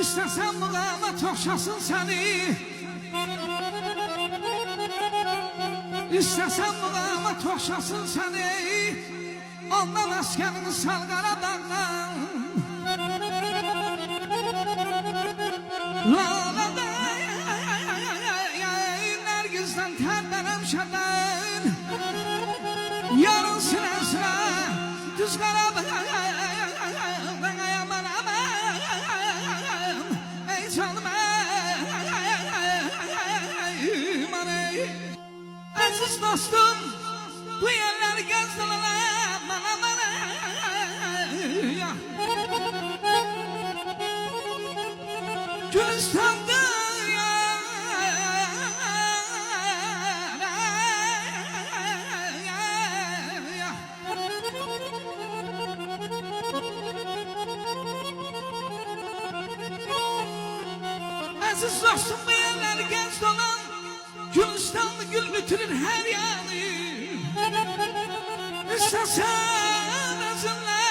İstesen muğamat okşasın seni, İstesen muğamat okşasın seni, ondan askerini sal Qarabağdan. Lalada Nergiz'den terbenem şadan, yarın sıra sıra düz Qarabağdan. Ey canım aziz dostum, bu yerleri gezdiler bana. Gülistan'da aziz dostum, bu yerleri genç dolan, Gülistanlı gül bitirir her yanı. İstesen özünle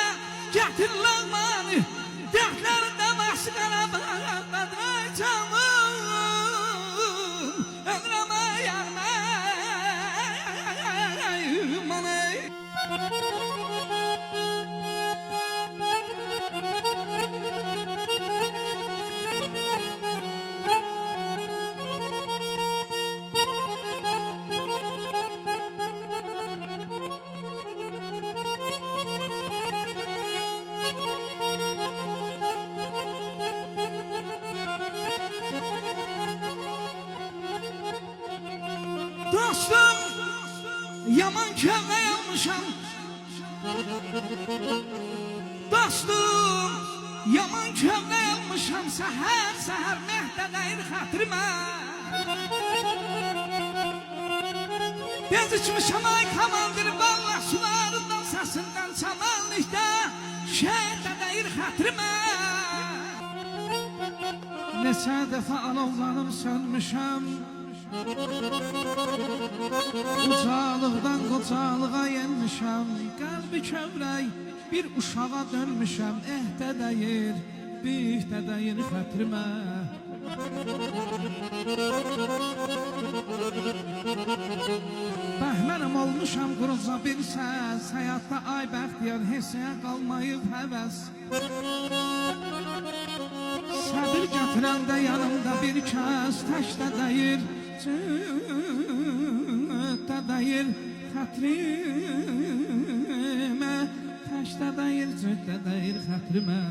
getir lağmanı, dertlerin davası Qarabağdan. Ay canım, ömrüme yarmayım aney. Dostum, yaman kövre yanmışam. Dostum, yaman kövre yanmışam. Seher seher mehde gayr hatırıma. Bez içmişam ay kamandır balla sularından, sesinden samanlıkta. Şehde gayr hatırıma. Neçə dəfə alovlanıb sönmüşəm, ucalıqdan qocalığa yenmişəm. Qəlbi kövrək bir uşağa dönmüşəm. Ehdə dəyir, bihdə dəyir xətrimə. Bəhmənəm olmuşam quruca bir səs, həyatda ay bəxtiyar hesiyə qalmayıb həvəs. Səbir gətirəndə yanımda bir kəs, təkdə dəyir, cütdə dəyir xətrimə. Təkdə dəyir, cütdə dəyir xətrimə.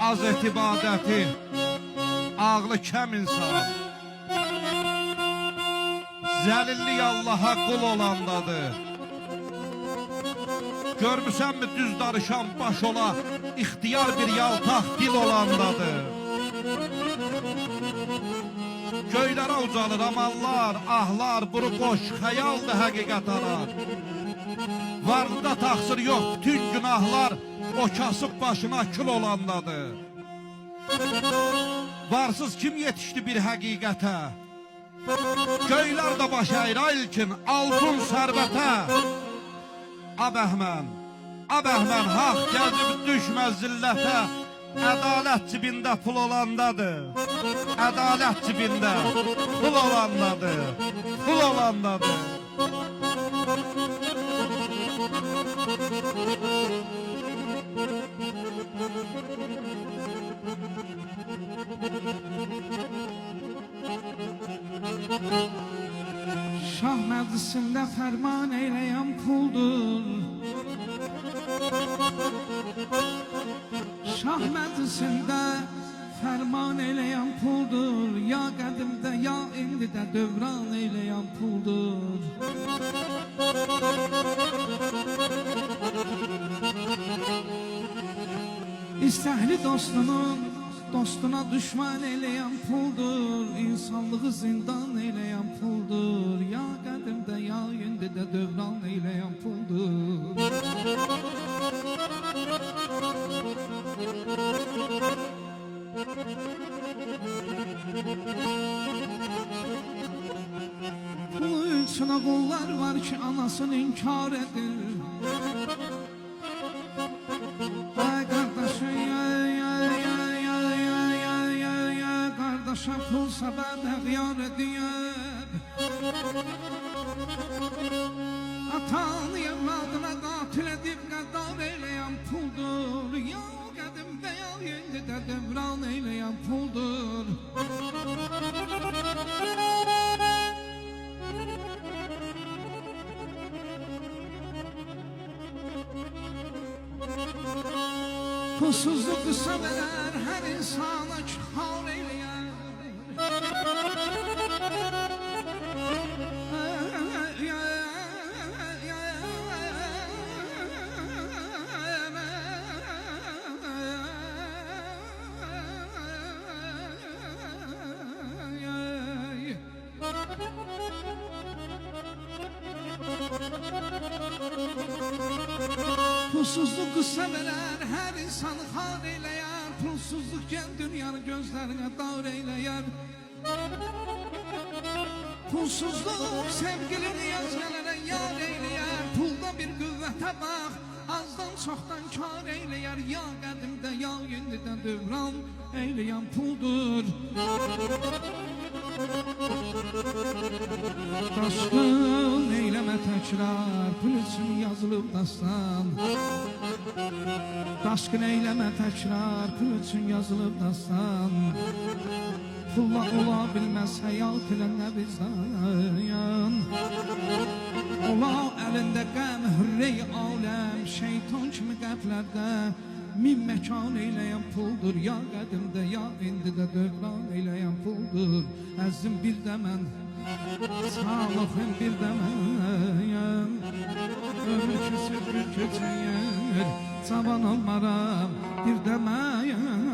Az etibadəti, ağlı kəm insan, zəlillik Allaha qul olandadır. Görmüsən mi düz darışan baş ola, ixtiyar bir yaltaq dil olandadır. Göylərə ucalır amallar, ahlar, buru boş xəyaldır həqiqət arar. Varlıda taxsır yox, bütün günahlar o kasıb başına kül olandadır. Varsız kim yetişdi bir həqiqətə? Göylər də baş əyir ilkin altın sərvətə. Abəhmən, haq gəzib düşməz zillətə. Ədalət cibində pul olandadır. Ədalət cibində pul olandadır. Pul olandadır. Şah məclisində fərman eyləyən puldur. Şah məclisində fərman eyləyən puldur. Ya qədimdə ya indi də dövran eyləyən puldur. İstəhli dostunun dostuna düşman eyləyən puldur. İnsanlığı zindan eyləyən puldur. Ya qədimdə ya indi də dövran eyləyən puldur. Pul üçün oğullar var ki anasını inkar edir. pul səbəbə qiyar ediyəm. Atanı evladına qatil edib qəddar eyləyən puldur. Ya qədimdə ya indi də dövran eyləyən puldur. Pulsuzluq qısa verər hər insana kar eyləyər. Pulsuzluq qısa verər hər insanı xar eyləyər. Pulsuzluq gəl dünyanı gözlərinə dar eyləyər. Pulsuzluq sevgilini yazgələrə yar eyləyər. Pulda bir qüvvətə bax, azdan çoxdan kar eyləyər. Ya qədimdə ya indidə dövran eyləyən puldur. Daşqın eyləmə təkrar, pul üçün yazılıb dastan. Daşqın eyləmə təkrar, pul üçün yazılıb dastan. Pulla ola bilməz həyat ilə nə bizdayan. Ola əlində qəm, hürrey aləm, şeytan kimi qəflərdə min məkan eyləyən puldur. Ya qədimdə ya indidə dövran eyləyən puldur. Əzim bir də mən, sağlığım bir də mən. Ömür küsür bir köçəyər, cavan olmaram bir də mən.